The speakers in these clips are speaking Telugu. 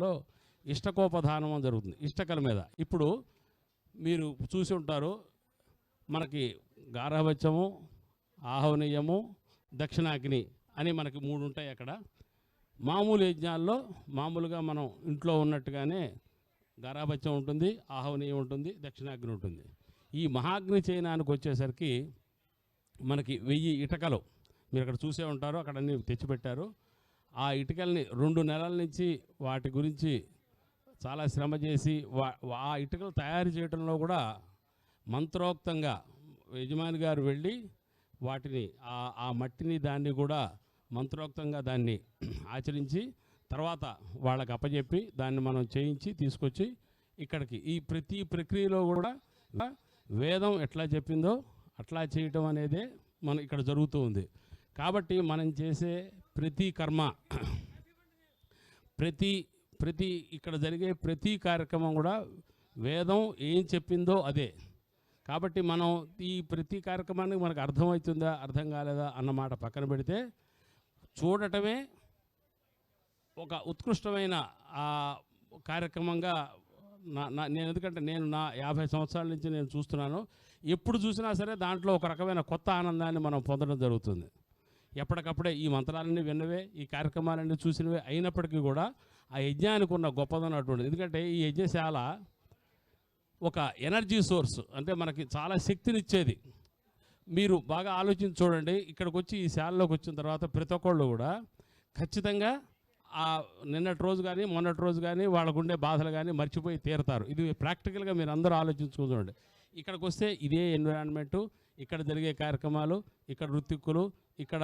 దేవాలయాల్లో ఇష్టకోపదానం జరుగుతుంది ఇష్టకల మీద. ఇప్పుడు మీరు చూసి ఉంటారు, మనకి గార్హపత్యము, ఆహవనీయము, దక్షిణాగ్ని అని మనకి 3 ఉంటాయి అక్కడ. మామూలు యజ్ఞాల్లో మామూలుగా మనం ఇంట్లో ఉన్నట్టుగానే గార్హపత్యం ఉంటుంది, ఆహవనీయం ఉంటుంది, దక్షిణాగ్ని ఉంటుంది. ఈ మహాగ్ని చయనానికి వచ్చేసరికి మనకి 1000 ఇటకలు మీరు అక్కడ చూసే ఉంటారు, అక్కడ అన్నీ తెచ్చిపెట్టారు. ఆ ఇటుకల్ని 2 నెలల నుంచి వాటి గురించి చాలా శ్రమ చేసి ఆ ఇటుకలు తయారు చేయడంలో కూడా మంత్రోక్తంగా యజమాని గారు వెళ్ళి వాటిని ఆ మట్టిని దాన్ని కూడా మంత్రోక్తంగా దాన్ని ఆచరించి తర్వాత వాళ్ళకి అప్పచెప్పి దాన్ని మనం చేయించి తీసుకొచ్చి ఇక్కడికి ఈ ప్రతి ప్రక్రియలో కూడా వేదం ఎట్లా చెప్పిందో అట్లా చేయటం అనేదే మన ఇక్కడ జరుగుతూ ఉంది. కాబట్టి మనం చేసే ప్రతి కర్మ, ప్రతి ఇక్కడ జరిగే ప్రతి కార్యక్రమం కూడా వేదం ఏం చెప్పిందో అదే. కాబట్టి మనం ఈ ప్రతి కార్యక్రమానికి మనకు అర్థమవుతుందా అర్థం కాలేదా అన్నమాట పక్కన పెడితే చూడటమే ఒక ఉత్కృష్టమైన కార్యక్రమంగా నేను, ఎందుకంటే నేను నా 50 సంవత్సరాల నుంచి నేను చూస్తున్నాను. ఎప్పుడు చూసినా సరే దాంట్లో ఒక రకమైన కొత్త ఆనందాన్ని మనం పొందడం జరుగుతుంది. ఎప్పటికప్పుడే ఈ మంత్రాలన్నీ విన్నవే, ఈ కార్యక్రమాలన్నీ చూసినవే అయినప్పటికీ కూడా ఆ యజ్ఞానికి ఉన్న గొప్పదనం అటువంటిది. ఎందుకంటే ఈ యజ్ఞశాల ఒక ఎనర్జీ సోర్స్, అంటే మనకి చాలా శక్తినిచ్చేది. మీరు బాగా ఆలోచించి చూడండి, ఇక్కడికి వచ్చి ఈ శాలలోకి వచ్చిన తర్వాత ప్రతి ఒక్కళ్ళు కూడా ఖచ్చితంగా నిన్నటి రోజు కానీ మొన్నటి రోజు కానీ వాళ్ళకుండే బాధలు కానీ మర్చిపోయి తీరుతారు. ఇది ప్రాక్టికల్గా మీరు అందరూ ఆలోచించుకుని చూడండి. ఇక్కడికి వస్తే ఇదే ఎన్విరాన్మెంటు, ఇక్కడ జరిగే కార్యక్రమాలు, ఇక్కడ ఋత్విక్కులు, ఇక్కడ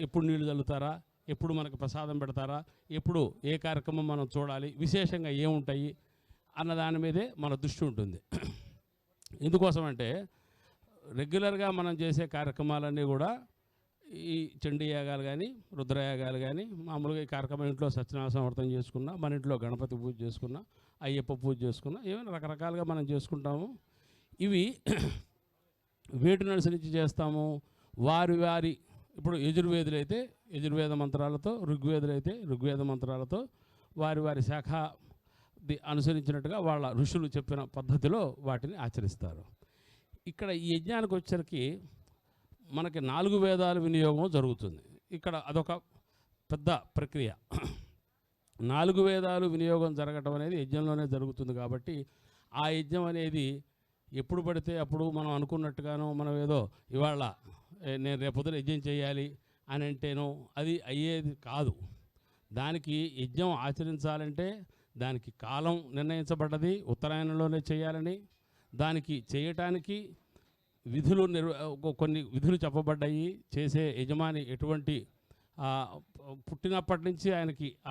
ఎప్పుడు నీళ్లు చల్లుతారా, ఎప్పుడు మనకు ప్రసాదం పెడతారా, ఎప్పుడు ఏ కార్యక్రమం మనం చూడాలి, విశేషంగా ఏముంటాయి అన్న దాని మీదే మన దృష్టి ఉంటుంది. ఎందుకోసం అంటే రెగ్యులర్గా మనం చేసే కార్యక్రమాలన్నీ కూడా ఈ చండీ యాగాలు కానీ రుద్రయాగాలు కానీ మామూలుగా ఈ కార్యక్రమం ఇంట్లో సత్యనారాయణ సమర్థం చేసుకున్నా, మన ఇంట్లో గణపతి పూజ చేసుకున్నా, అయ్యప్ప పూజ చేసుకున్నా, ఏమైనా రకరకాలుగా మనం చేసుకుంటాము. ఇవి వేటిని అనుసరించి చేస్తాము, వారి ఇప్పుడు యజుర్వేదులు అయితే యజుర్వేద మంత్రాలతో, ఋగ్వేదులు అయితే ఋగ్వేద మంత్రాలతో వారి శాఖ అనుసరించినట్టుగా వాళ్ళ ఋషులు చెప్పిన పద్ధతిలో వాటిని ఆచరిస్తారు. ఇక్కడ ఈ యజ్ఞానికి వచ్చేసరికి మనకి 4 వేదాల వినియోగం జరుగుతుంది. ఇక్కడ అదొక పెద్ద ప్రక్రియ. 4 వేదాలు వినియోగం జరగటం అనేది యజ్ఞంలోనే జరుగుతుంది. కాబట్టి ఆ యజ్ఞం అనేది ఎప్పుడు పడితే అప్పుడు మనం అనుకున్నట్టుగానో మనం ఏదో ఇవాళ నేను రేపొద్దున యజ్ఞం చేయాలి అని అంటేనో అది అయ్యేది కాదు. దానికి యజ్ఞం ఆచరించాలంటే దానికి కాలం నిర్ణయించబడ్డది, ఉత్తరాయణంలోనే చేయాలని. దానికి చేయటానికి కొన్ని విధులు చెప్పబడ్డాయి. చేసే యజమాని ఎటువంటి పుట్టినప్పటి నుంచి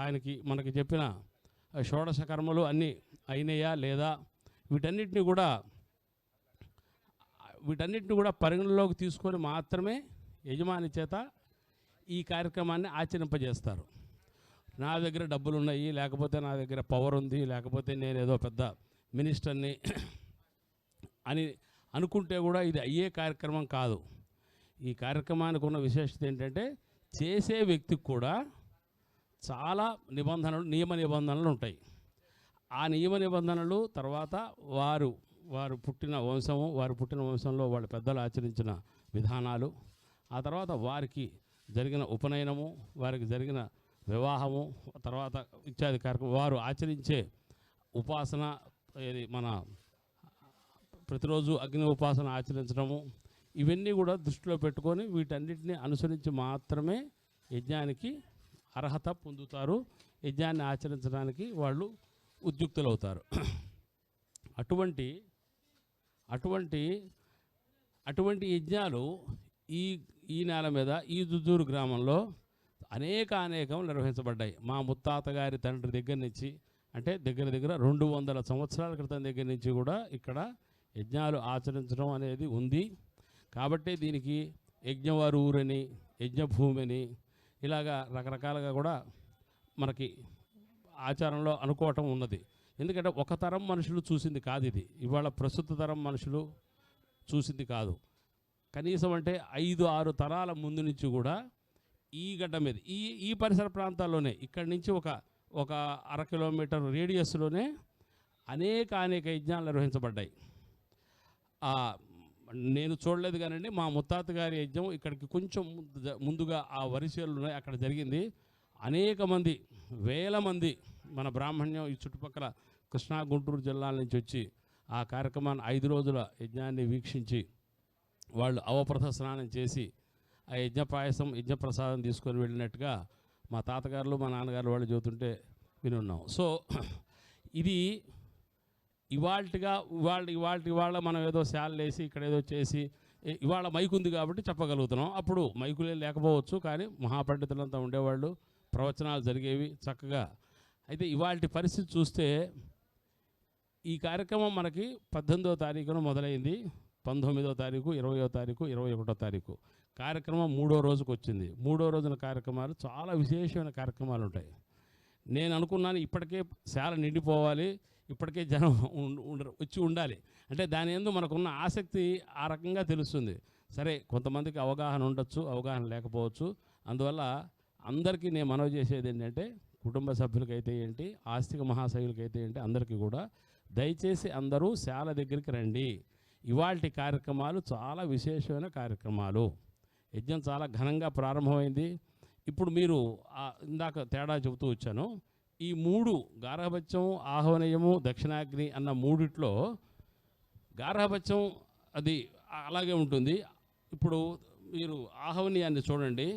ఆయనకి మనకి చెప్పిన షోడశ కర్మలు అన్నీ అయినాయా లేదా, వీటన్నిటిని కూడా పరిగణలోకి తీసుకొని మాత్రమే యజమాని చేత ఈ కార్యక్రమాన్ని ఆచరింపజేస్తారు. నా దగ్గర డబ్బులు ఉన్నాయి, లేకపోతే నా దగ్గర పవర్ ఉంది, లేకపోతే నేను ఏదో పెద్ద మినిస్టర్ని అని అనుకుంటే కూడా ఇది అయ్యే కార్యక్రమం కాదు. ఈ కార్యక్రమానికి ఉన్న విశేషత ఏంటంటే చేసే వ్యక్తికి కూడా చాలా నియమ నిబంధనలు ఉంటాయి. ఆ నియమ నిబంధనలు తర్వాత వారు పుట్టిన వంశంలో వాళ్ళ పెద్దలు ఆచరించిన విధానాలు, ఆ తర్వాత వారికి జరిగిన ఉపనయనము, వారికి జరిగిన వివాహము, తర్వాత ఇత్యాది కార్యక్రమం, వారు ఆచరించే ఉపాసన, మన ప్రతిరోజు అగ్ని ఉపాసన ఆచరించడము, ఇవన్నీ కూడా దృష్టిలో పెట్టుకొని వీటన్నిటిని అనుసరించి మాత్రమే యజ్ఞానికి అర్హత పొందుతారు, యజ్ఞాన్ని ఆచరించడానికి వాళ్ళు ఉద్యుక్తులవుతారు. అటువంటి యజ్ఞాలు ఈ నేల మీద ఈ దుద్దూరు గ్రామంలో అనేకం నిర్వహించబడ్డాయి. మా ముత్తాత గారి తండ్రి దగ్గర నుంచి, అంటే దగ్గర 200 సంవత్సరాల క్రితం దగ్గర నుంచి కూడా ఇక్కడ యజ్ఞాలు ఆచరించడం అనేది ఉంది. కాబట్టి దీనికి యజ్ఞవారు ఊరని, యజ్ఞభూమి అని ఇలాగా రకరకాలుగా కూడా మనకి ఆచారంలో అనుకోవటం ఉన్నది. ఎందుకంటే ఒక తరం మనుషులు చూసింది కాదు ఇది, ఇవాళ ప్రస్తుత తరం మనుషులు చూసింది కాదు. కనీసం అంటే 5-6 తరాల ముందు నుంచి కూడా ఈ గడ్డ మీద ఈ పరిసర ప్రాంతాల్లోనే ఇక్కడి నుంచి ఒక 1/2 కిలోమీటర్ రేడియస్లోనే అనేక యజ్ఞాలు నిర్వహించబడ్డాయి. నేను చూడలేదు కానండి, మా ముత్తాత గారి యజ్ఞం ఇక్కడికి కొంచెం ముందుగా ఆ వరిసేలు ఉన్నాయి, అక్కడ జరిగింది. అనేక మంది, వేల మంది మన బ్రాహ్మణ్యం ఈ చుట్టుపక్కల కృష్ణా గుంటూరు జిల్లాల నుంచి వచ్చి ఆ కార్యక్రమాన్ని 5 రోజుల యజ్ఞాన్ని వీక్షించి వాళ్ళు అవప్రథ స్నానం చేసి ఆ యజ్ఞ పాయసం యజ్ఞ ప్రసాదం తీసుకొని వెళ్ళినట్టుగా మా తాతగారులు మా నాన్నగారు వాళ్ళు చెబుతుంటే వినున్నాం. సో ఇది ఇవాళ మనం ఏదో శాలలు వేసి ఇక్కడ ఏదో చేసి ఇవాళ మైకు ఉంది కాబట్టి చెప్పగలుగుతున్నాం. అప్పుడు మైకులే లేకపోవచ్చు, కానీ మహాపండితులంతా ఉండేవాళ్ళు, ప్రవచనాలు జరిగేవి చక్కగా. అయితే ఇవాళ పరిస్థితి చూస్తే ఈ కార్యక్రమం మనకి 18వ తారీఖున మొదలైంది. 19వ తారీఖు, 20వ తారీఖు, 21వ తారీఖు కార్యక్రమం 3వ రోజుకు వచ్చింది. 3వ రోజున కార్యక్రమాలు చాలా విశేషమైన కార్యక్రమాలు ఉంటాయి. నేను అనుకున్నాను ఇప్పటికే శాల నిండిపోవాలి, ఇప్పటికే జనం వచ్చి ఉండాలి అంటే దాని యందు మనకున్న ఆసక్తి ఆ రకంగా తెలుస్తుంది. సరే, కొంతమందికి అవగాహన ఉండొచ్చు, అవగాహన లేకపోవచ్చు. అందువల్ల అందరికీ నేను మనవి చేసేది ఏంటంటే, కుటుంబ సభ్యులకైతే ఏంటి, ఆస్తిక మహాశయులకైతే ఏంటి, అందరికీ కూడా దయచేసి అందరూ శాల దగ్గరికి రండి. ఇవాల్టి కార్యక్రమాలు చాలా విశేషమైన కార్యక్రమాలు. యజ్ఞం చాలా ఘనంగా ప్రారంభమైంది. ఇప్పుడు మీరు ఇందాక తేడా చెబుతూ వచ్చాను. ఈ 3 గార్హపత్యం, ఆహ్వనీయము, దక్షిణాగ్ని అన్న 3లో గార్హపత్యం అది అలాగే ఉంటుంది. ఇప్పుడు మీరు ఆహ్వనీయాన్ని చూడండి,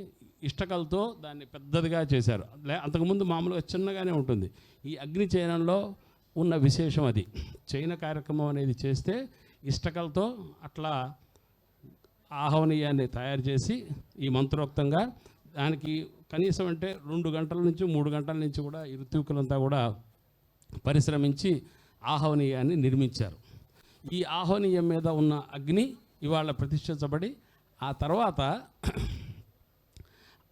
ఇష్టకలతో దాన్ని పెద్దదిగా చేశారు. అంతకుముందు మామూలుగా చిన్నగానే ఉంటుంది. ఈ అగ్ని చయనంలో ఉన్న విశేషం అది. చైన కార్యక్రమం అనేది చేస్తే ఇష్టకలతో అట్లా ఆహ్వనీయాన్ని తయారు చేసి ఈ మంత్రోక్తంగా దానికి కనీసం అంటే 2 గంటల నుంచి 3 గంటల నుంచి కూడా ఈ ఋత్వికులంతా కూడా పరిశ్రమించి ఆహ్వనీయాన్ని నిర్మించారు. ఈ ఆహ్వనీయం మీద ఉన్న అగ్ని ఇవాళ ప్రతిష్ఠించబడి ఆ తర్వాత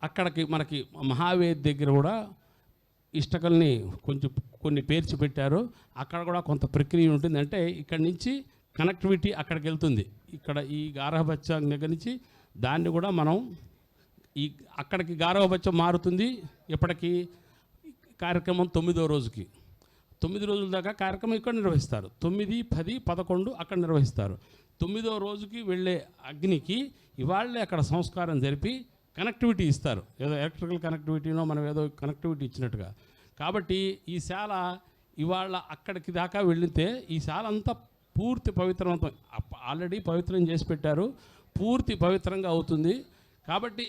అక్కడికి మనకి మహావేద్ దగ్గర కూడా ఇష్టకల్ని కొన్ని పేర్చి పెట్టారు. అక్కడ కూడా కొంత ప్రక్రియ ఉంటుంది. అంటే ఇక్కడి నుంచి కనెక్టివిటీ అక్కడికి వెళ్తుంది. ఇక్కడ ఈ గార్హపత్యం దగ్గర నుంచి దాన్ని కూడా మనం అక్కడికి గార్హపత్యం మారుతుంది. ఇప్పటికీ కార్యక్రమం 9వ రోజుకి 9 రోజుల దాకా కార్యక్రమం ఇక్కడ నిర్వహిస్తారు. 9, 10, 11 అక్కడ నిర్వహిస్తారు. 9వ రోజుకి వెళ్ళే అగ్నికి ఇవాళ్ళే అక్కడ సంస్కారం జరిపి కనెక్టివిటీ ఇస్తారు. ఏదో ఎలక్ట్రికల్ కనెక్టివిటీనో మనం ఏదో కనెక్టివిటీ ఇచ్చినట్టుగా. కాబట్టి ఈ శాల ఇవాళ అక్కడికి దాకా వెళితే ఈ శాల అంతా పూర్తి పవిత్రవంతం, ఆల్రెడీ పవిత్రం చేసి పెట్టారు, పూర్తి పవిత్రంగా అవుతుంది. కాబట్టి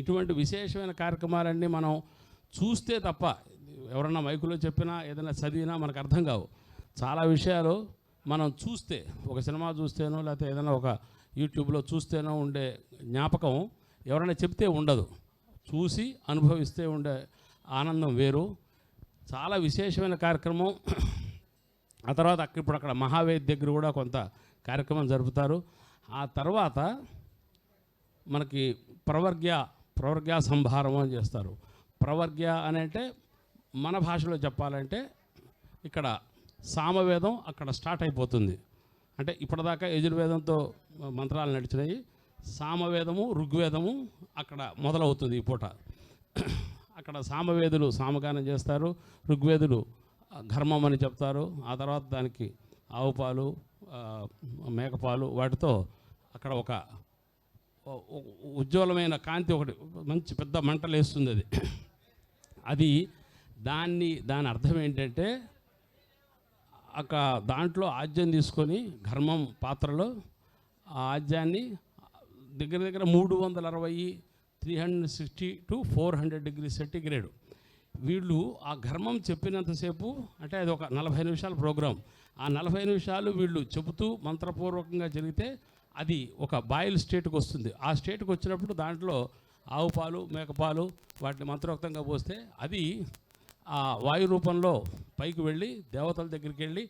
ఇటువంటి విశేషమైన కార్యక్రమాలన్నీ మనం చూస్తే తప్ప, ఎవరన్నా మైకులో చెప్పినా ఏదైనా చదివినా మనకు అర్థం కావు. చాలా విషయాలు మనం చూస్తే, ఒక సినిమా చూస్తేనో లేకపోతే ఏదైనా ఒక యూట్యూబ్లో చూస్తేనో ఉండే జ్ఞాపకం ఎవరైనా చెప్తే ఉండదు. చూసి అనుభవిస్తే ఉండే ఆనందం వేరు. చాలా విశేషమైన కార్యక్రమం. ఆ తర్వాత ఇప్పుడు అక్కడ మహావేద్ దగ్గర కూడా కొంత కార్యక్రమం జరుపుతారు. ఆ తర్వాత మనకి ప్రవర్గ్య సంభారం అని చేస్తారు. ప్రవర్గ్య అని అంటే మన భాషలో చెప్పాలంటే ఇక్కడ సామవేదం అక్కడ స్టార్ట్ అయిపోతుంది. అంటే ఇప్పటిదాకా యజుర్వేదంతో మంత్రాలు నడిచినాయి. సామవేదము, ఋగ్వేదము అక్కడ మొదలవుతుంది ఈ పూట. అక్కడ సామవేదులు సామగానం చేస్తారు, ఋగ్వేదులు ఘర్మం అని చెప్తారు. ఆ తర్వాత దానికి ఆవు పాలు, మేకపాలు వాటితో అక్కడ ఒక ఉజ్వలమైన కాంతి, ఒకటి మంచి పెద్ద మంటలు వేస్తుంది. అది దాని అర్థం ఏంటంటే దాంట్లో ఆజ్యం తీసుకొని ఘర్మం పాత్రలో ఆ ఆజ్యాన్ని దగ్గర 360, 360 to 400 degrees సెంటిగ్రేడ్. వీళ్ళు ఆ ఘర్మం చెప్పినంతసేపు, అంటే అది ఒక 40 నిమిషాల ప్రోగ్రాం. ఆ 40 నిమిషాలు వీళ్ళు చెబుతూ మంత్రపూర్వకంగా జరిగితే అది ఒక బాయిల్ స్టేట్కి వస్తుంది. ఆ స్టేట్కి వచ్చినప్పుడు దాంట్లో ఆవు పాలు, మేకపాలు వాటిని మంత్రోక్తంగా పోస్తే అది ఆ వాయు రూపంలో పైకి వెళ్ళి దేవతల దగ్గరికి వెళ్ళి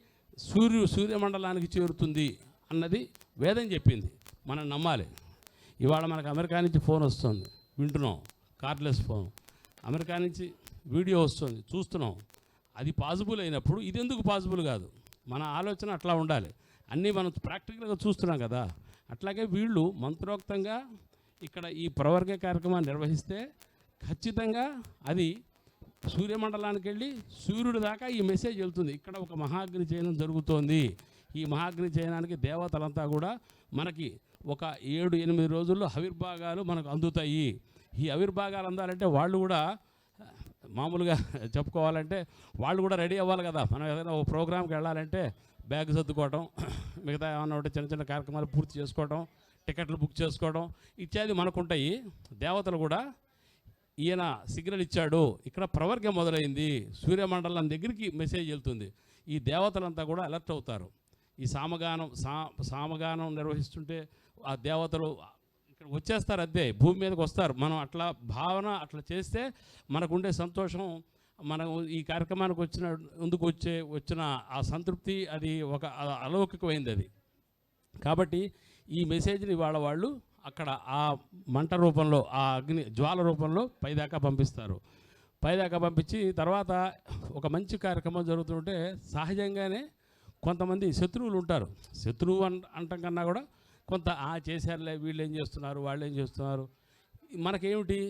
సూర్యమండలానికి చేరుతుంది అన్నది వేదం చెప్పింది. మనం నమ్మాలి. ఇవాళ మనకు అమెరికా నుంచి ఫోన్ వస్తుంది, వింటున్నాం, కార్డ్లెస్ ఫోన్. అమెరికా నుంచి వీడియో వస్తుంది, చూస్తున్నాం. అది పాసిబుల్ అయినప్పుడు ఇది ఎందుకు పాసిబుల్ కాదు? మన ఆలోచన అట్లా ఉండాలి. అన్నీ మనం ప్రాక్టికల్గా చూస్తున్నాం కదా. అట్లాగే వీళ్ళు మంత్రోక్తంగా ఇక్కడ ఈ ప్రవర్గ కార్యక్రమాన్ని నిర్వహిస్తే ఖచ్చితంగా అది సూర్యమండలానికి వెళ్ళి సూర్యుడి దాకా ఈ మెసేజ్ వెళ్తుంది. ఇక్కడ ఒక మహాగ్ని చయనం జరుగుతోంది. ఈ మహాగ్ని చయనానికి దేవతలంతా కూడా మనకి ఒక 7-8 రోజుల్లో ఆవిర్భాగాలు మనకు అందుతాయి. ఈ ఆవిర్భాగాలు అందాలంటే వాళ్ళు కూడా మామూలుగా చెప్పుకోవాలంటే వాళ్ళు కూడా రెడీ అవ్వాలి కదా. మనం ఏదైనా ఒక ప్రోగ్రామ్కి వెళ్ళాలంటే బ్యాగ్ సర్దుకోవడం, మిగతా ఏమన్నా ఉంటే చిన్న చిన్న కార్యక్రమాలు పూర్తి చేసుకోవడం, టికెట్లు బుక్ చేసుకోవడం ఇత్యాది మనకుంటాయి. దేవతలు కూడా ఈయన సిగ్నల్ ఇచ్చాడు, ఇక్కడ ప్రవర్గ మొదలైంది, సూర్యమండలం దగ్గరికి మెసేజ్ వెళ్తుంది. ఈ దేవతలంతా కూడా అలర్ట్ అవుతారు. ఈ సామగానం నిర్వహిస్తుంటే ఆ దేవతలు ఇక్కడ వచ్చేస్తారు, అదే భూమి మీదకి వస్తారు. మనం అట్లా భావన అట్లా చేస్తే మనకుండే సంతోషం, మనం ఈ కార్యక్రమానికి ముందుకు వచ్చిన ఆ సంతృప్తి అది ఒక అలౌకికమైంది అది. కాబట్టి ఈ మెసేజ్ని వాళ్ళు అక్కడ ఆ మంట రూపంలో, ఆ అగ్ని జ్వాల రూపంలో పైదాకా పంపిస్తారు. పైదాకా పంపించి తర్వాత ఒక మంచి కార్యక్రమం జరుగుతుంటే సహజంగానే కొంతమంది శత్రువులు ఉంటారు. శత్రువు అంటం కన్నా కూడా కొంత చేశారులే, వీళ్ళు ఏం చేస్తున్నారు, వాళ్ళు ఏం చేస్తున్నారు. మనకేమిటి,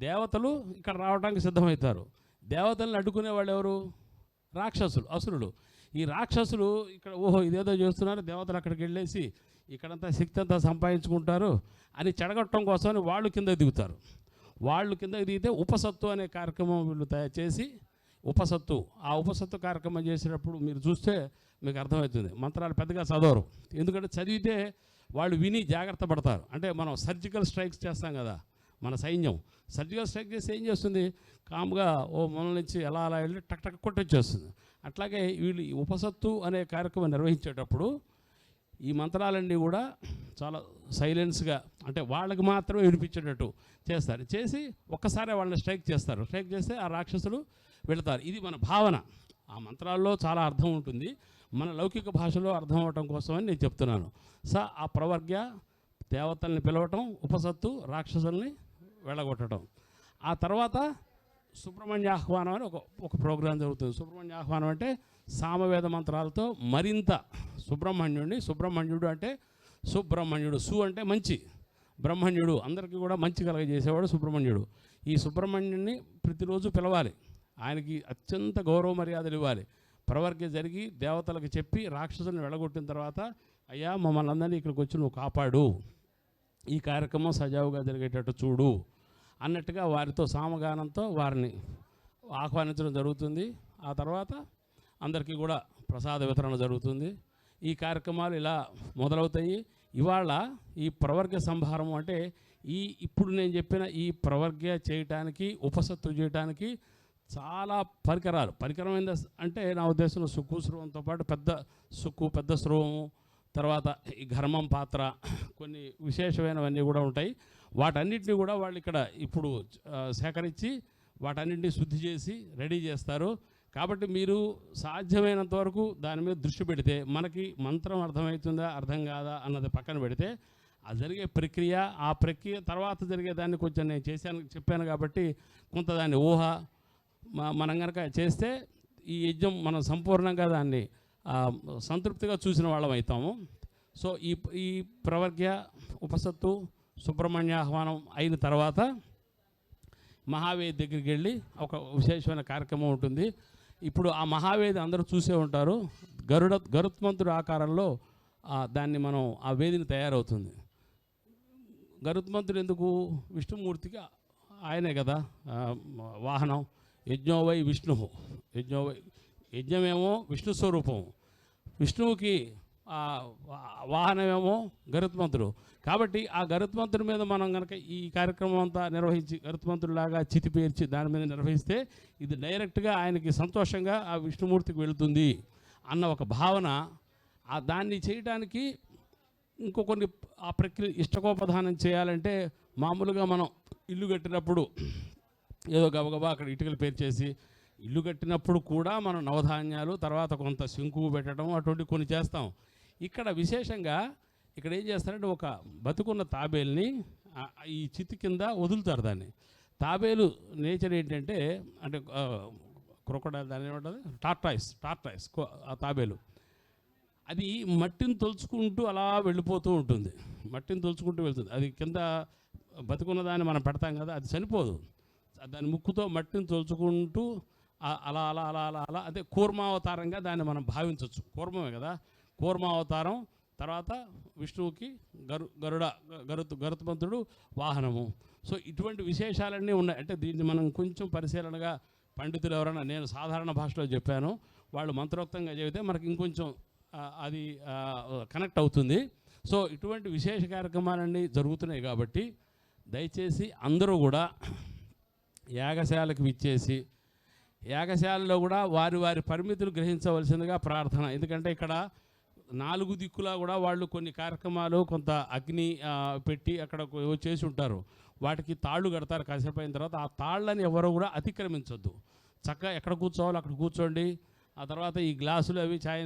దేవతలు ఇక్కడ రావడానికి సిద్ధమవుతారు. దేవతలను అడ్డుకునే వాళ్ళు ఎవరు? రాక్షసులు, అసురులు. ఈ రాక్షసులు ఇక్కడ ఓహో ఇదేదో చేస్తున్నారు, దేవతలు అక్కడికి వెళ్ళేసి ఇక్కడంతా శక్తి అంతా సంపాదించుకుంటారు అని చెడగొట్టడం కోసం వాళ్ళు కిందకి దిగుతారు. వాళ్ళు కిందకి దిగితే ఉపసత్తు అనే కార్యక్రమం వీళ్ళు తయారు చేసి, ఉపసత్తు ఆ ఉపసత్తు కార్యక్రమం చేసేటప్పుడు మీరు చూస్తే మీకు అర్థమవుతుంది. మంత్రాలు పెద్దగా చదవరు, ఎందుకంటే చదివితే వాళ్ళు విని జాగ్రత్త పడతారు. అంటే మనం సర్జికల్ స్ట్రైక్స్ చేస్తాం కదా, మన సైన్యం సర్జికల్ స్ట్రైక్ చేసి ఏం చేస్తుంది, కామ్గా ఓ మూల నుంచి ఎలా వెళ్ళి టక్ టక్ కొట్టొచ్చేస్తుంది. అట్లాగే వీళ్ళు ఈ ఉపసత్తు అనే కార్యక్రమం నిర్వహించేటప్పుడు ఈ మంత్రాలన్నీ కూడా చాలా సైలెన్స్గా, అంటే వాళ్ళకి మాత్రమే వినిపించేటట్టు చేస్తారు. చేసి ఒక్కసారి వాళ్ళని స్ట్రైక్ చేస్తారు. స్ట్రైక్ చేస్తే ఆ రాక్షసులు వెళతారు. ఇది మన భావన. ఆ మంత్రాల్లో చాలా అర్థం ఉంటుంది, మన లౌకిక భాషలో అర్థం అవటం కోసమని నేను చెప్తున్నాను. ఆ ప్రవర్గ్య దేవతల్ని పిలవటం, ఉపసత్తు రాక్షసుల్ని వెళ్ళగొట్టడం. ఆ తర్వాత సుబ్రహ్మణ్య ఆహ్వానం అని ఒక ప్రోగ్రాం జరుగుతుంది. సుబ్రహ్మణ్య ఆహ్వానం అంటే సామవేద మంత్రాలతో మరింత సుబ్రహ్మణ్యుడు అంటే సుబ్రహ్మణ్యుడు, అంటే మంచి, బ్రహ్మణ్యుడు అందరికీ కూడా మంచి కలగజేసేవాడు సుబ్రహ్మణ్యుడు. ఈ సుబ్రహ్మణ్యుడిని ప్రతిరోజు పిలవాలి, ఆయనకి అత్యంత గౌరవ మర్యాదలు ఇవ్వాలి. ప్రవర్గ జరిగి దేవతలకు చెప్పి రాక్షసుని వెళ్ళగొట్టిన తర్వాత, అయ్యా మమ్మల్ని అందరినీ ఇక్కడికి వచ్చి నువ్వు కాపాడు, ఈ కార్యక్రమం సజావుగా జరిగేటట్టు చూడు అన్నట్టుగా వారితో సామగానంతో వారిని ఆహ్వానించడం జరుగుతుంది. ఆ తర్వాత అందరికీ కూడా ప్రసాద వితరణ జరుగుతుంది. ఈ కార్యక్రమాలు ఇలా మొదలవుతాయి. ఇవాళ ఈ ప్రవర్గ సంభారం అంటే ఇప్పుడు నేను చెప్పిన ఈ ప్రవర్గ చేయటానికి, ఉపసత్తు చేయటానికి చాలా పరికరం అంటే నా ఉద్దేశంలో సుక్కు స్రవంతో పాటు పెద్ద స్రవము, తర్వాత ఈ ఘర్మం పాత్ర, కొన్ని విశేషమైనవన్నీ కూడా ఉంటాయి. వాటన్నిటిని కూడా వాళ్ళు ఇక్కడ ఇప్పుడు సేకరించి వాటన్నింటినీ శుద్ధి చేసి రెడీ చేస్తారు. కాబట్టి మీరు సాధ్యమైనంత వరకు దాని మీద దృష్టి పెడితే, మనకి మంత్రం అర్థమవుతుందా అర్థం కాదా అన్నది పక్కన పెడితే, ఆ జరిగే ప్రక్రియ, ఆ ప్రక్రియ తర్వాత జరిగేదాన్ని కొంచెం నేను చెప్పాను కాబట్టి కొంత దాన్ని ఊహ మనం కనుక చేస్తే ఈ యజ్ఞం మనం సంపూర్ణంగా దాన్ని సంతృప్తిగా చూసిన వాళ్ళం అవుతాము. సో ఈ ప్రవర్గ్య, ఉపసత్తు, సుబ్రహ్మణ్య ఆహ్వానం అయిన తర్వాత మహావేది దగ్గరికి వెళ్ళి ఒక విశేషమైన కార్యక్రమం ఉంటుంది. ఇప్పుడు ఆ మహావేది అందరూ చూసే ఉంటారు. గరుత్మంతుడి ఆకారంలో దాన్ని మనం ఆ వేదిని తయారవుతుంది. గరుత్మంతుడు ఎందుకు? విష్ణుమూర్తికి ఆయనే కదా వాహనం. యజ్ఞోవై విష్ణు, యజ్ఞమేమో విష్ణు స్వరూపం, విష్ణువుకి వాహనమేమో గరుత్మంతుడు. కాబట్టి ఆ గరుత్మంతుడి మీద మనం కనుక ఈ కార్యక్రమం అంతా నిర్వహించి గరుత్మంతుడిలాగా చితి పేర్చి దాని మీద నిర్వహిస్తే ఇది డైరెక్ట్గా ఆయనకి సంతోషంగా ఆ విష్ణుమూర్తికి వెళుతుంది అన్న ఒక భావన. దాన్ని చేయడానికి కొన్ని ఆ ప్రక్రియ ఇష్టకోపధానం చేయాలంటే, మామూలుగా మనం ఇల్లు కట్టినప్పుడు ఏదో గబగబా అక్కడ ఇటుకలు పేర్చేసి ఇల్లు కట్టినప్పుడు కూడా మనం నవధాన్యాలు, తర్వాత కొంత శంకువు పెట్టడం అటువంటి కొన్ని చేస్తాం. ఇక్కడ విశేషంగా ఇక్కడ ఏం చేస్తారంటే ఒక బతుకున్న తాబేల్ని ఈ చితి కింద వదులుతారు. దాన్ని తాబేలు నేచర్ ఏంటంటే, అంటే క్రొకడైల్ దాని ఏమంటుంది, టార్టాయిస్ ఆ తాబేలు అది మట్టిని తొలుచుకుంటూ అలా వెళ్ళిపోతూ ఉంటుంది. మట్టిని తొలుచుకుంటూ వెళ్తుంది. అది కింద బతుకున్న దాన్ని మనం పెడతాం కదా, అది చనిపోదు. దాని ముక్కుతో మట్టిని తోల్చుకుంటూ అలా అలా అలా అలా అలా అదే కూర్మావతారంగా దాన్ని మనం భావించవచ్చు. కూర్మమే కదా, కూర్మావతారం. తర్వాత విష్ణువుకి గరుత్మంతుడు వాహనము. సో ఇటువంటి విశేషాలన్నీ ఉన్నాయి. అంటే దీన్ని మనం కొంచెం పరిశీలనగా పండితులు ఎవరైనా, నేను సాధారణ భాషలో చెప్పాను, వాళ్ళు మంత్రోక్తంగా చెబితే మనకి ఇంకొంచెం అది కనెక్ట్ అవుతుంది. సో ఇటువంటి విశేష కార్యక్రమాలన్నీ జరుగుతున్నాయి కాబట్టి దయచేసి అందరూ కూడా యాగశాలకు విచ్చేసి యాగశాలలో కూడా వారి వారి పరిమితులు గ్రహించవలసిందిగా ప్రార్థన. ఎందుకంటే ఇక్కడ 4 దిక్కులా కూడా వాళ్ళు కొన్ని కార్యక్రమాలు కొంత అగ్ని పెట్టి అక్కడ చేసి ఉంటారు. వాటికి తాళ్ళు కడతారు. కాసేపు అయిన తర్వాత ఆ తాళ్ళని ఎవరు కూడా అతిక్రమించొద్దు. చక్కగా ఎక్కడ కూర్చోవాలో అక్కడ కూర్చోండి. ఆ తర్వాత ఈ గ్లాసులు అవి చాయ్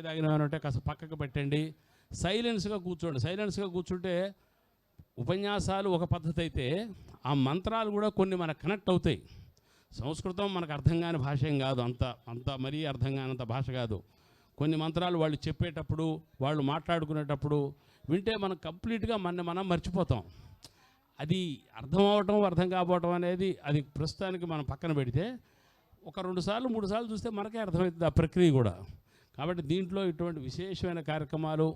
తాగినవంటే కాస్త పక్కకు పెట్టండి. సైలెన్స్గా కూర్చోండి. సైలెన్స్గా కూర్చుంటే ఉపన్యాసాలు ఒక పద్ధతి అయితే ఆ మంత్రాలు కూడా కొన్ని మనకు కనెక్ట్ అవుతాయి. సంస్కృతం మనకు అర్థం కాని భాష ఏం కాదు, అంత మరీ అర్థం కానంత భాష కాదు. కొన్ని మంత్రాలు వాళ్ళు చెప్పేటప్పుడు, వాళ్ళు మాట్లాడుకునేటప్పుడు వింటే మనం కంప్లీట్గా మనం మర్చిపోతాం. అది అర్థం అవటం అర్థం కాకపోవటం అనేది అది ప్రస్తుతానికి మనం పక్కన పెడితే ఒక 2 సార్లు 3 సార్లు చూస్తే మనకే అర్థమవుతుంది ఆ ప్రక్రియ కూడా. కాబట్టి దీంట్లో ఇటువంటి విశేషమైన కార్యక్రమాలు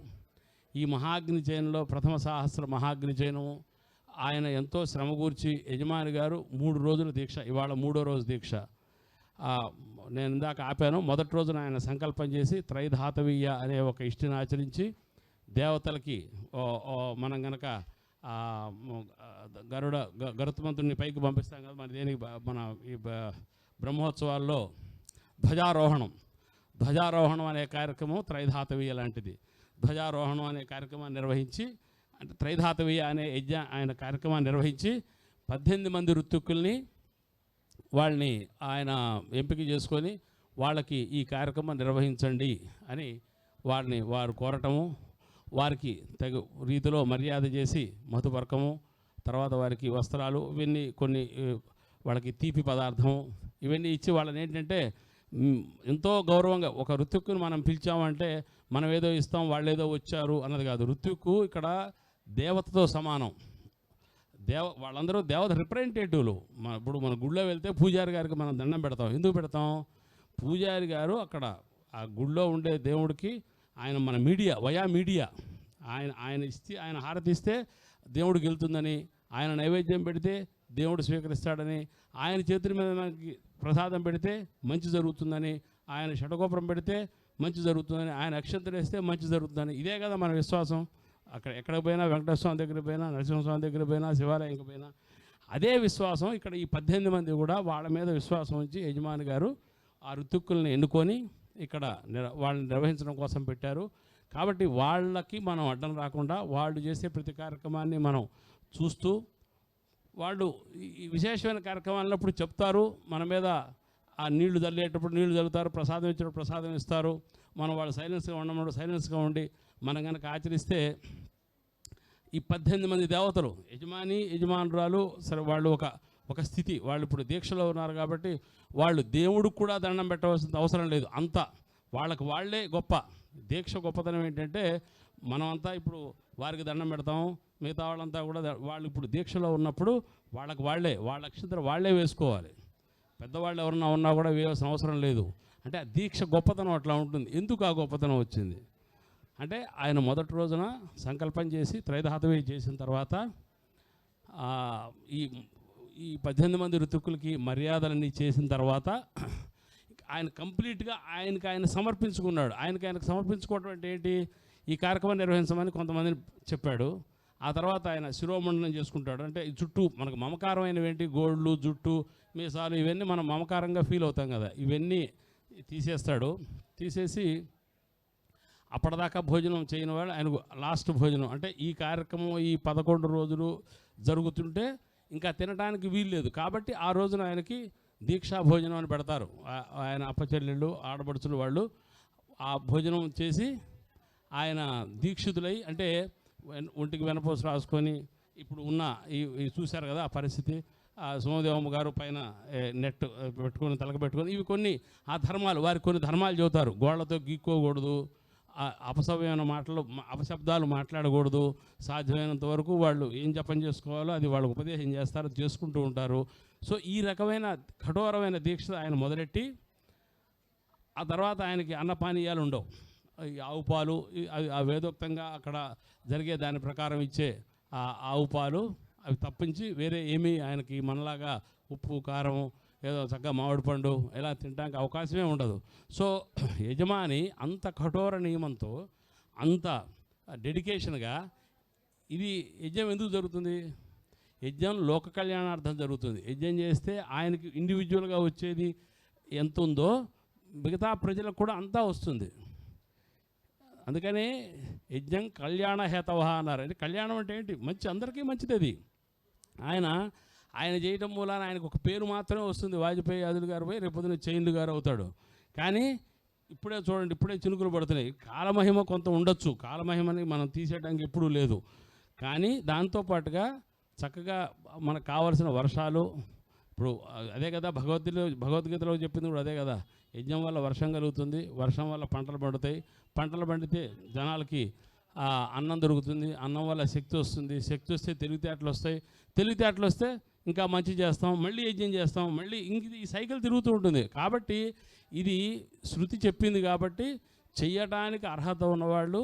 ఈ మహాగ్ని చయనంలో ప్రథమ సహస్ర మహాగ్ని చయనం ఆయన ఎంతో శ్రమ కూర్చి యజమాని గారు 3 రోజుల దీక్ష, ఇవాళ 3వ రోజు దీక్ష. నేను ఇందాక ఆపాను. మొదటి రోజున ఆయన సంకల్పం చేసి త్రైధాతవీయ అనే ఒక ఇష్టిని ఆచరించి దేవతలకి మనం కనుక గరుత్మంతుడిని పైకి పంపిస్తాం కదా, మన దేనికి మన ఈ బ్రహ్మోత్సవాల్లో ధ్వజారోహణం అనే కార్యక్రమం త్రైధాతవీయ లాంటిది. ధ్వజారోహణం అనే కార్యక్రమాన్ని నిర్వహించి, అంటే త్రైధాతవీయ అనే ఆయన కార్యక్రమాన్ని నిర్వహించి 18 మంది ఋత్విక్కుల్ని వాళ్ళని ఆయన ఎంపిక చేసుకొని వాళ్ళకి ఈ కార్యక్రమం నిర్వహించండి అని వారు కోరటము, వారికి తగు రీతిలో మర్యాద చేసి మధుపర్కము, తర్వాత వారికి వస్త్రాలు, ఇవన్నీ కొన్ని వాళ్ళకి తీపి పదార్థం ఇవన్నీ ఇచ్చి వాళ్ళని ఏంటంటే ఎంతో గౌరవంగా ఒక ఋత్విక్కుని మనం పిలిచామంటే మనం ఏదో ఇస్తాం వాళ్ళేదో వచ్చారు అన్నది కాదు. ఋత్విక్కు ఇక్కడ దేవతతో సమానం. వాళ్ళందరూ దేవత రిప్రజెంటేటివ్లు. ఇప్పుడు మన గుళ్ళో వెళ్తే పూజారి గారికి మనం దండం పెడతాం. ఎందుకు పెడతాం? పూజారి గారు అక్కడ ఆ గుళ్ళో ఉండే దేవుడికి ఆయన మన మీడియా, మీడియా, ఆయన హారతి ఇస్తే దేవుడికి వెళ్తుందని, ఆయన నైవేద్యం పెడితే దేవుడు స్వీకరిస్తాడని, ఆయన చేతుల మీద మనకి ప్రసాదం పెడితే మంచి జరుగుతుందని, ఆయన షటగోపురం పెడితే మంచి జరుగుతుందని, ఆయన అక్షంతలు వేస్తే మంచి జరుగుతుందని. ఇదే కదా మన విశ్వాసం. అక్కడ ఎక్కడికి పోయినా, వెంకటేశ్వర స్వామి దగ్గర పోయినా, నరసింహస్వామి దగ్గర పోయినా, శివాలయంకి పోయినా అదే విశ్వాసం. ఇక్కడ ఈ 18 మంది కూడా వాళ్ళ మీద విశ్వాసం ఉంచి యజమాని గారు ఆ ఋతుక్కుల్ని ఎన్నుకొని ఇక్కడ వాళ్ళని నిర్వహించడం కోసం పెట్టారు. కాబట్టి వాళ్ళకి మనం అడ్డం రాకుండా వాళ్ళు చేసే ప్రతి కార్యక్రమాన్ని మనం చూస్తూ, వాళ్ళు ఈ విశేషమైన కార్యక్రమాలప్పుడు చెప్తారు, మన మీద ఆ నీళ్లు చల్లేటప్పుడు నీళ్లు చల్లుతారు, ప్రసాదం ఇచ్చేటప్పుడు ప్రసాదం ఇస్తారు. మనం వాళ్ళు సైలెన్స్గా ఉండమన్నప్పుడు సైలెన్స్గా ఉండి మనం కనుక ఆచరిస్తే ఈ 18 మంది దేవతలు, యజమానురాలు, సరే వాళ్ళు ఒక స్థితి, వాళ్ళు ఇప్పుడు దీక్షలో ఉన్నారు కాబట్టి వాళ్ళు దేవుడికి కూడా దండం పెట్టవలసిన అవసరం లేదు. అంతా వాళ్ళకి వాళ్ళే గొప్ప. దీక్ష గొప్పతనం ఏంటంటే మనమంతా ఇప్పుడు వారికి దండం పెడతాం, మిగతా వాళ్ళంతా కూడా వాళ్ళు ఇప్పుడు దీక్షలో ఉన్నప్పుడు వాళ్ళ అక్షంతలు వాళ్ళే వేసుకోవాలి. పెద్దవాళ్ళు ఎవరన్నా ఉన్నా కూడా వేయాల్సిన అవసరం లేదు. అంటే ఆ దీక్ష గొప్పతనం అట్లా ఉంటుంది. ఎందుకు ఆ గొప్పతనం వచ్చింది అంటే ఆయన మొదటి రోజున సంకల్పం చేసి త్రైధాతవీయ చేసిన తర్వాత ఈ 18 మంది ఋతుక్కులకి మర్యాదలన్నీ చేసిన తర్వాత ఆయన కంప్లీట్గా ఆయన సమర్పించుకున్నాడు. ఆయనకు సమర్పించుకోవడం అంటే ఏంటి? ఈ కార్యక్రమం నిర్వహించమని కొంతమందిని చెప్పాడు. ఆ తర్వాత ఆయన శిరోమండనం చేసుకుంటాడు. అంటే ఈ చుట్టూ మనకు మమకారమైనవి ఏంటి? గోళ్ళు, జుట్టు, మీసాలు, ఇవన్నీ మనం మమకారంగా ఫీల్ అవుతాం కదా, ఇవన్నీ తీసేస్తాడు. తీసేసి అప్పటిదాకా భోజనం చేయని వాడు ఆయన లాస్ట్ భోజనం, అంటే ఈ కార్యక్రమం ఈ 11 రోజులు జరుగుతుంటే ఇంకా తినడానికి వీల్లేదు కాబట్టి ఆ రోజున ఆయనకి దీక్షా భోజనం అని పెడతారు. ఆయన అప్పచెల్లెళ్ళు, ఆడపడుచులు వాళ్ళు ఆ భోజనం చేసి ఆయన దీక్షితులై, అంటే ఒంటికి వెనపోసు రాసుకొని, ఇప్పుడు ఉన్న ఈ చూశారు కదా ఆ పరిస్థితి, సోమదేవమ్మ గారు పైన నెట్ పెట్టుకొని తలక పెట్టుకొని, ఇవి కొన్ని ఆ ధర్మాలు, వారికి కొన్ని ధర్మాలు చెబుతారు. గోళ్లతో గీక్కోకూడదు, అపసవ్యమైన అపశబ్దాలు మాట్లాడకూడదు, సాధ్యమైనంత వరకు వాళ్ళు ఏం జపం చేసుకోవాలో అది వాళ్ళు ఉపదేశం చేస్తారు, చేసుకుంటూ ఉంటారు. సో ఈ రకమైన కఠోరమైన దీక్ష ఆయన మొదలెట్టి ఆ తర్వాత ఆయనకి అన్నపానీయాలు ఉండవు. ఈ ఆవు పాలు ఆ వేదోక్తంగా అక్కడ జరిగే దాని ప్రకారం ఇచ్చే ఆ ఆవు పాలు అవి తప్పించి వేరే ఏమీ ఆయనకి మనలాగా ఉప్పు కారం ఏదో చక్కగా మామిడి పండు ఇలా తినడానికి అవకాశమే ఉండదు. సో యజమాని అంత కఠోర నియమంతో అంత డెడికేషన్గా ఇది యజ్ఞం ఎందుకు జరుగుతుంది? యజ్ఞం లోక కళ్యాణార్థం జరుగుతుంది. యజ్ఞం చేస్తే ఆయనకి ఇండివిజువల్గా వచ్చేది ఎంత ఉందో మిగతా ప్రజలకు కూడా అంతా వస్తుంది. అందుకని యజ్ఞం కళ్యాణ హేతవ అన్నారు. అంటే కళ్యాణం అంటే ఏంటి? మంచి, అందరికీ మంచిది అది. ఆయన చేయటం మూలాన ఆయనకు ఒక పేరు మాత్రమే వస్తుంది. వాజ్పేయి అదులు గారు పోయి రేపొద్దున చైన్లు గారు అవుతాడు. కానీ ఇప్పుడే చూడండి, ఇప్పుడే చినుకులు పడుతున్నాయి. కాలమహిమ కొంత ఉండొచ్చు, కాలమహిమని మనం తీసేయడానికి ఎప్పుడూ లేదు. కానీ దాంతోపాటుగా చక్కగా మనకు కావాల్సిన వర్షాలు, ఇప్పుడు అదే కదా భగవద్గీతలో చెప్పింది కూడా అదే కదా. యజ్ఞం వల్ల వర్షం కలుగుతుంది, వర్షం వల్ల పంటలు పండుతాయి, పంటలు పండితే జనాలకి అన్నం దొరుకుతుంది, అన్నం వల్ల శక్తి వస్తుంది, శక్తి వస్తే తెలివితేటలు వస్తాయి, తెలివితేటలు వస్తే ఇంకా మంచి చేస్తాం, మళ్ళీ యజ్ఞం చేస్తాం, మళ్ళీ ఇంక ఈ సైకిల్ తిరుగుతూ ఉంటుంది. కాబట్టి ఇది శృతి చెప్పింది కాబట్టి చెయ్యటానికి అర్హత ఉన్నవాళ్ళు,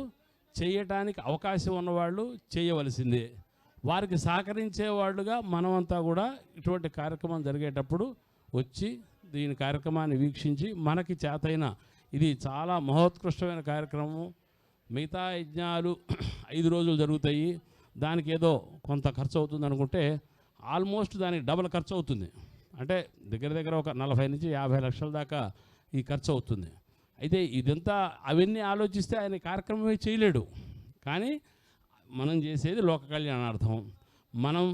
చేయటానికి అవకాశం ఉన్నవాళ్ళు చేయవలసిందే. వారికి సహకరించే వాళ్ళుగా మనమంతా కూడా ఇటువంటి కార్యక్రమం జరిగేటప్పుడు వచ్చి దీని కార్యక్రమాన్ని వీక్షించి మనకి చేతైన, ఇది చాలా మహోత్కృష్టమైన కార్యక్రమం. మిగతా యజ్ఞాలు 5 రోజులు జరుగుతాయి, దానికి ఏదో కొంత ఖర్చు అవుతుంది అనుకుంటే ఆల్మోస్ట్ దానికి డబల్ ఖర్చు అవుతుంది. అంటే దగ్గర ఒక 40 నుంచి 50 లక్షల దాకా ఈ ఖర్చు అవుతుంది. అయితే ఇదంతా అవన్నీ ఆలోచిస్తే ఆయన కార్యక్రమమే చేయలేడు. కానీ మనం చేసేది లోక కళ్యాణార్థం. మనం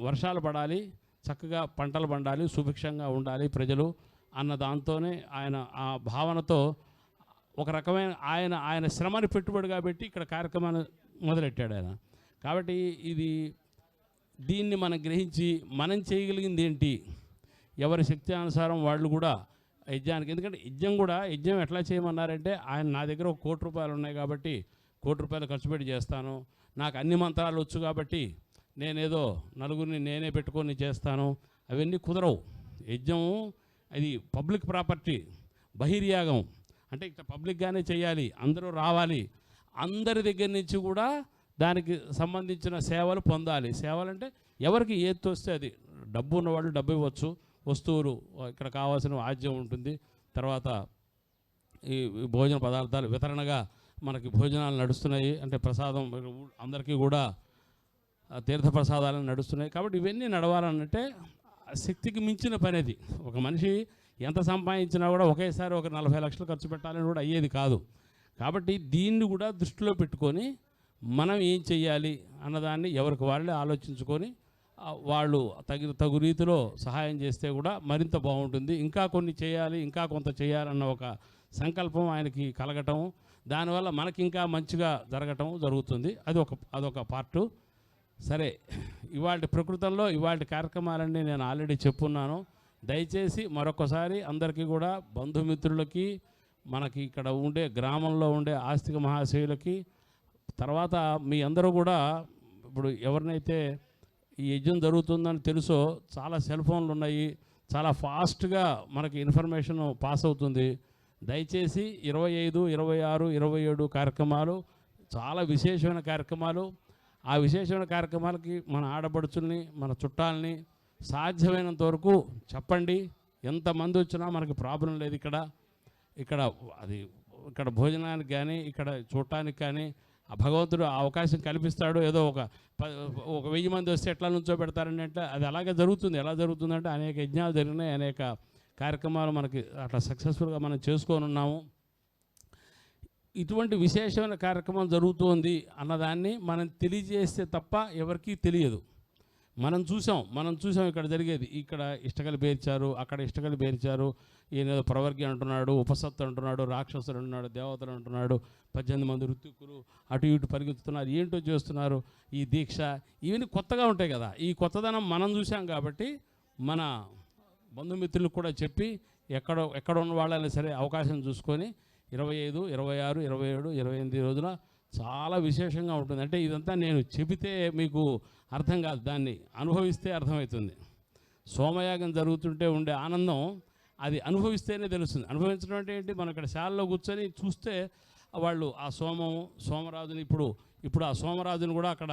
వర్షాలు పడాలి, చక్కగా పంటలు పండాలి, సుభిక్షంగా ఉండాలి ప్రజలు అన్న దాంతోనే ఆయన ఆ భావనతో ఒక రకమైన ఆయన శ్రమని పెట్టుబడిగా పెట్టి ఇక్కడ కార్యక్రమాన్ని మొదలెట్టాడు ఆయన. కాబట్టి దీన్ని మనం గ్రహించి మనం చేయగలిగింది ఏంటి, ఎవరి శక్తి అనుసారం వాళ్ళు కూడా యజ్ఞానికి, ఎందుకంటే యజ్ఞం ఎట్లా చేయమన్నారంటే ఆయన నా దగ్గర ఒక 1 కోటి రూపాయలు ఉన్నాయి కాబట్టి 1 కోటి రూపాయలు ఖర్చు పెట్టి చేస్తాను, నాకు అన్ని మంత్రాలు వచ్చు కాబట్టి నేనేదో నలుగురిని నేనే పెట్టుకొని చేస్తాను, అవన్నీ కుదరవు. యజ్ఞం అది పబ్లిక్ ప్రాపర్టీ, బహిర్యాగం అంటే ఇక్కడ పబ్లిక్గానే చేయాలి, అందరూ రావాలి, అందరి దగ్గర నుంచి కూడా దానికి సంబంధించిన సేవలు పొందాలి. సేవలు అంటే ఎవరికి ఏది తోస్తే అది, డబ్బు ఉన్నవాళ్ళు డబ్బు ఇవ్వచ్చు, వస్తువులు ఇక్కడ కావాల్సిన ఆజ్యం ఉంటుంది, తర్వాత ఈ భోజన పదార్థాలు వితరణగా మనకి భోజనాలు నడుస్తున్నాయి, అంటే ప్రసాదం అందరికీ కూడా తీర్థ ప్రసాదాలను నడుస్తున్నాయి. కాబట్టి ఇవన్నీ నడవాలనంటే శక్తికి మించిన పని అది. ఒక మనిషి ఎంత సంపాదించినా కూడా ఒకేసారి ఒక 40 లక్షలు ఖర్చు పెట్టాలని కూడా అయ్యేది కాదు. కాబట్టి దీన్ని కూడా దృష్టిలో పెట్టుకొని మనం ఏం చెయ్యాలి అన్నదాన్ని ఎవరికి వాళ్ళే ఆలోచించుకొని వాళ్ళు తగు రీతిలో సహాయం చేస్తే కూడా మరింత బాగుంటుంది. ఇంకా కొన్ని చేయాలి, ఇంకా కొంత చేయాలన్న ఒక సంకల్పం ఆయనకి కలగటం, దానివల్ల మనకి ఇంకా మంచిగా జరగటం జరుగుతుంది. అదొక పార్టు. సరే, ఇవాళ ప్రకృతంలో ఇవాళ కార్యక్రమాలన్నీ నేను ఆల్రెడీ చెప్పున్నాను. దయచేసి మరొకసారి అందరికీ కూడా, బంధుమిత్రులకి, మనకి ఇక్కడ ఉండే గ్రామంలో ఉండే ఆస్తిక మహాశయులకి, తర్వాత మీ అందరూ కూడా ఇప్పుడు ఎవరినైతే ఈ యజ్ఞం జరుగుతుందని తెలుసో చాలా సెల్ ఫోన్లు ఉన్నాయి, చాలా ఫాస్ట్గా మనకి ఇన్ఫర్మేషన్ పాస్ అవుతుంది. దయచేసి 25, 26, 27 కార్యక్రమాలు చాలా విశేషమైన కార్యక్రమాలు. ఆ విశేషమైన కార్యక్రమాలకి మన ఆడపడుచుల్ని, మన చుట్టాలని సాధ్యమైనంత వరకు చెప్పండి. ఎంతమంది వచ్చినా మనకి ప్రాబ్లం లేదు. ఇక్కడ భోజనానికి కానీ, ఇక్కడ చూడటానికి కానీ ఆ భగవంతుడు ఆ అవకాశం కల్పిస్తాడు. ఏదో ఒక 1000 మంది వస్తే ఎట్లా నుంచో పెడతారని అంటే అది అలాగే జరుగుతుంది. ఎలా జరుగుతుందంటే అనేక యజ్ఞాలు జరిగినాయి, అనేక కార్యక్రమాలు మనకి అట్లా సక్సెస్ఫుల్గా మనం చేసుకొని ఉన్నాము. ఇటువంటి విశేషమైన కార్యక్రమం జరుగుతుంది అన్నదాన్ని మనం తెలియజేస్తే తప్ప ఎవరికీ తెలియదు. మనం చూసాం ఇక్కడ జరిగేది. ఇక్కడ ఇష్టకలు పేర్చారు, అక్కడ ఇష్టకలు పేర్చారు, ఈయన ప్రవర్గి అంటున్నాడు, ఉపసత్తు అంటున్నాడు, రాక్షసుడు అంటున్నాడు, దేవతలు అంటున్నాడు, 18 మంది ఋత్విక్కులు అటు ఇటు పరిగెత్తుతున్నారు, ఏంటో చేస్తున్నారు. ఈ దీక్ష ఇవన్నీ కొత్తగా ఉంటాయి కదా. ఈ కొత్తదనం మనం చూసాం కాబట్టి మన బంధుమిత్రులకు కూడా చెప్పి ఎక్కడ ఉన్న వాళ్ళైనా సరే అవకాశం చూసుకొని 25, 26, 27, 28 రోజున చాలా విశేషంగా ఉంటుంది. అంటే ఇదంతా నేను చెబితే మీకు అర్థం కాదు, దాన్ని అనుభవిస్తే అర్థమవుతుంది. సోమయాగం జరుగుతుంటే ఉండే ఆనందం అది అనుభవిస్తేనే తెలుస్తుంది. అనుభవించడం అంటే ఏంటి, మనం ఇక్కడ శాలలో కూర్చొని చూస్తే వాళ్ళు ఆ సోమరాజుని ఇప్పుడు ఆ సోమరాజుని కూడా అక్కడ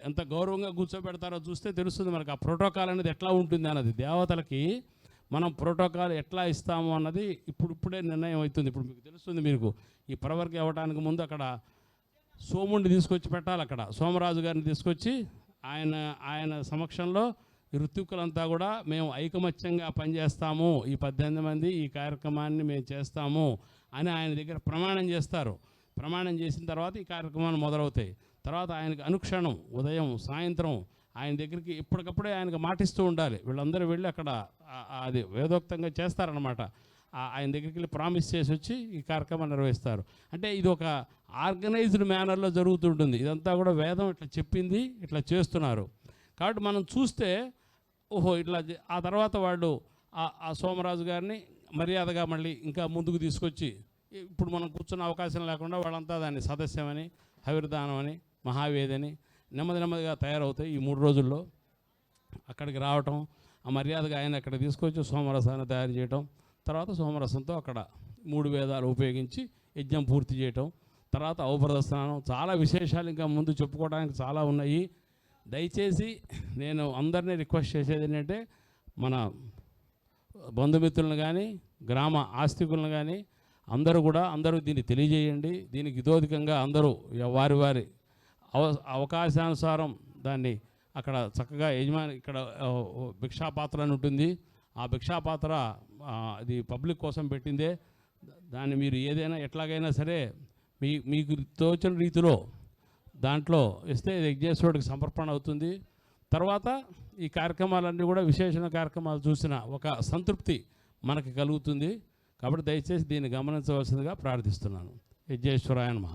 ఎంత గౌరవంగా కూర్చోబెడతారో చూస్తే తెలుస్తుంది మనకు ఆ ప్రోటోకాల్ అనేది ఎట్లా ఉంటుంది అన్నది. దేవతలకి మనం ప్రోటోకాల్ ఎట్లా ఇస్తాము అన్నది ఇప్పుడే నిర్ణయం అవుతుంది. ఇప్పుడు మీకు తెలుస్తుంది. మీకు ఈ ప్రవర్గ ఇవ్వడానికి ముందు అక్కడ సోముడిని తీసుకొచ్చి పెట్టాలి. అక్కడ సోమరాజు గారిని తీసుకొచ్చి ఆయన సమక్షంలో ఈ ఋత్వికులంతా కూడా మేము ఐకమత్యంగా పనిచేస్తాము, ఈ 18 మంది ఈ కార్యక్రమాన్ని మేము చేస్తాము అని ఆయన దగ్గర ప్రమాణం చేస్తారు. ప్రమాణం చేసిన తర్వాత ఈ కార్యక్రమాలు మొదలవుతాయి. తర్వాత ఆయనకు అనుక్షణం ఉదయం సాయంత్రం ఆయన దగ్గరికి ఎప్పటికప్పుడే ఆయనకు మాటిస్తూ ఉండాలి. వీళ్ళందరూ వెళ్ళి అక్కడ అది వేదోక్తంగా చేస్తారనమాట. ఆయన దగ్గరికి వెళ్ళి ప్రామిస్ చేసి వచ్చి ఈ కార్యక్రమాన్ని నిర్వహిస్తారు. అంటే ఇది ఒక ఆర్గనైజ్డ్ మేనర్లో జరుగుతుంటుంది. ఇదంతా కూడా వేదం ఇట్లా చెప్పింది, ఇట్లా చేస్తున్నారు. కాబట్టి మనం చూస్తే ఓహో ఇట్లా ఆ తర్వాత వాళ్ళు ఆ సోమరాజు గారిని మర్యాదగా మళ్ళీ ఇంకా ముందుకు తీసుకొచ్చి ఇప్పుడు మనం కూర్చున్న అవకాశం లేకుండా వాళ్ళంతా దాన్ని సదస్యమని, హవిర్దానం అని, మహావేదని నెమ్మదిగా తయారవుతాయి. ఈ 3 రోజుల్లో అక్కడికి రావటం, ఆ మర్యాదగా ఆయన అక్కడ తీసుకొచ్చి సోమరసాన్ని తయారు చేయటం, తర్వాత సోమరసంతో అక్కడ 3 వేదాలు ఉపయోగించి యజ్ఞం పూర్తి చేయటం, తర్వాత ఔపద స్నానం. చాలా విశేషాలు ఇంకా ముందు చెప్పుకోవడానికి చాలా ఉన్నాయి. దయచేసి నేను అందరినీ రిక్వెస్ట్ చేసేది ఏంటంటే మన బంధుమిత్రులను కానీ గ్రామ ఆస్తికులను కానీ అందరూ దీన్ని తెలియజేయండి. దీనికి ఇతోధికంగా అందరూ వారి అవకాశానుసారం దాన్ని అక్కడ చక్కగా యజమాని ఇక్కడ భిక్షాపాత్ర అని ఉంటుంది. ఆ భిక్షాపాత్ర అది పబ్లిక్ కోసం పెట్టిందే. దాన్ని మీరు ఏదైనా ఎట్లాగైనా సరే మీకు తోచిన రీతిలో దాంట్లో ఇస్తే యజ్ఞేశ్వరుడికి సమర్పణ అవుతుంది. తర్వాత ఈ కార్యక్రమాలన్నీ కూడా విశేషణ కార్యక్రమాలు చూసిన ఒక సంతృప్తి మనకి కలుగుతుంది. కాబట్టి దయచేసి దీన్ని గమనించవలసిందిగా ప్రార్థిస్తున్నాను. యజ్ఞేశ్వరాయ నమః.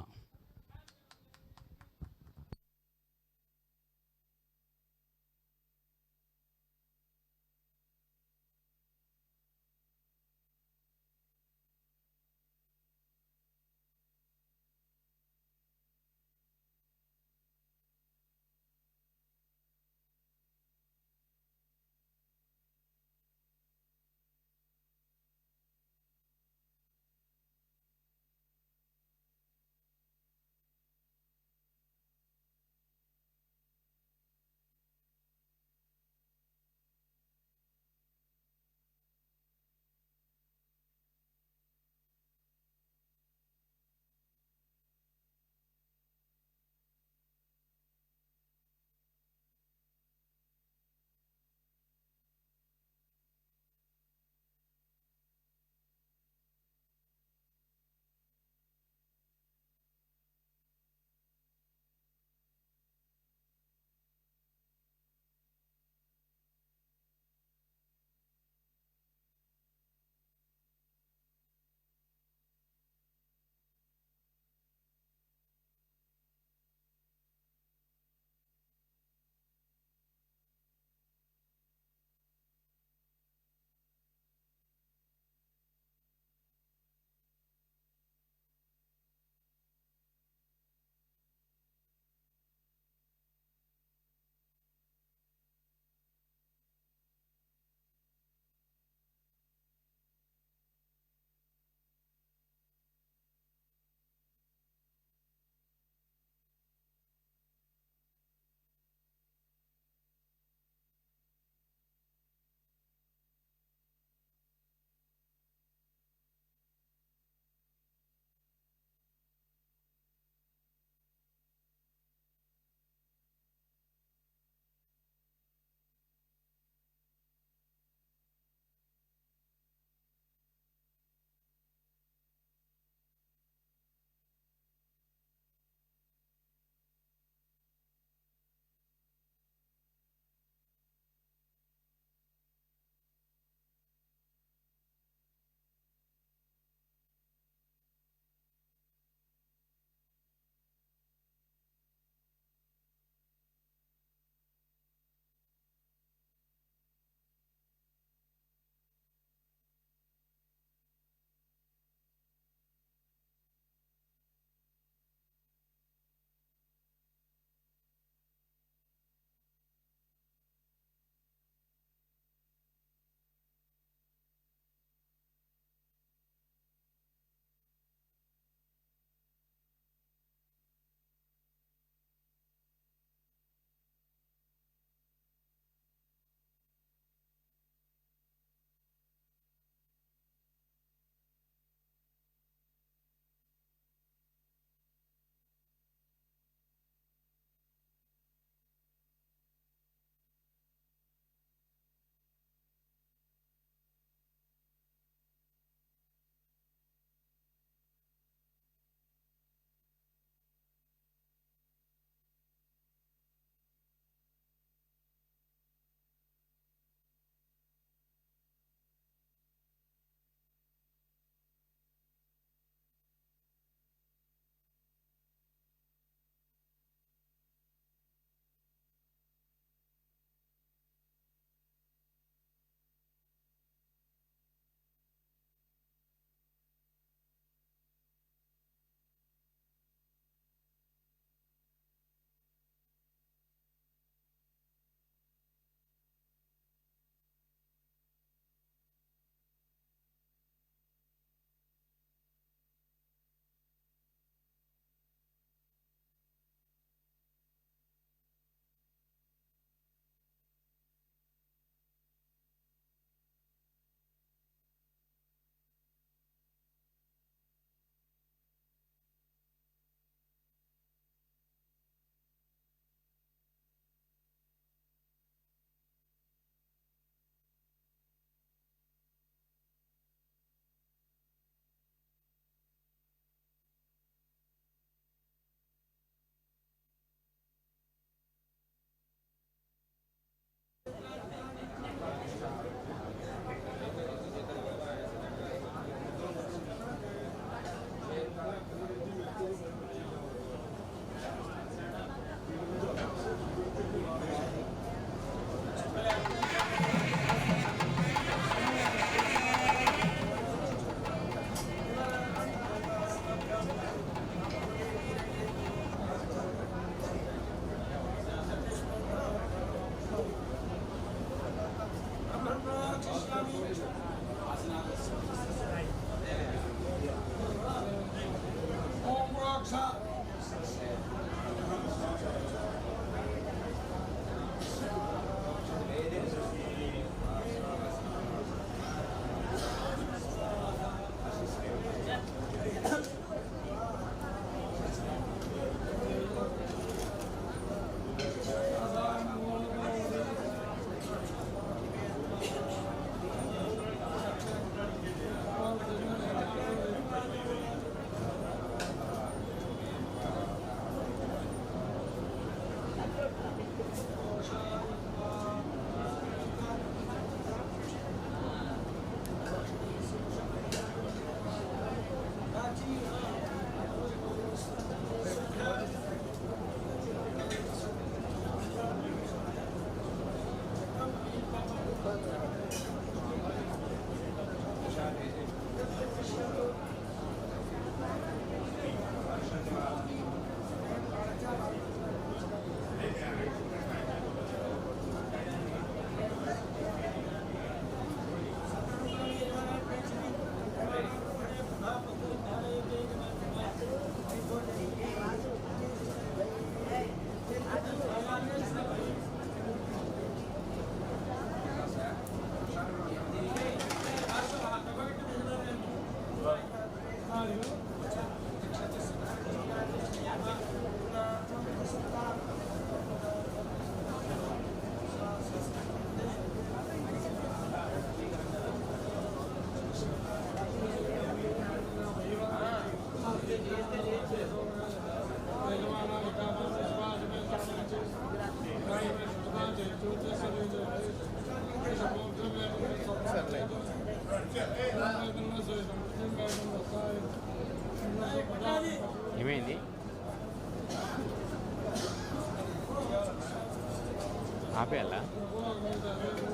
ఆపేయాలా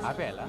ఆపేయాలా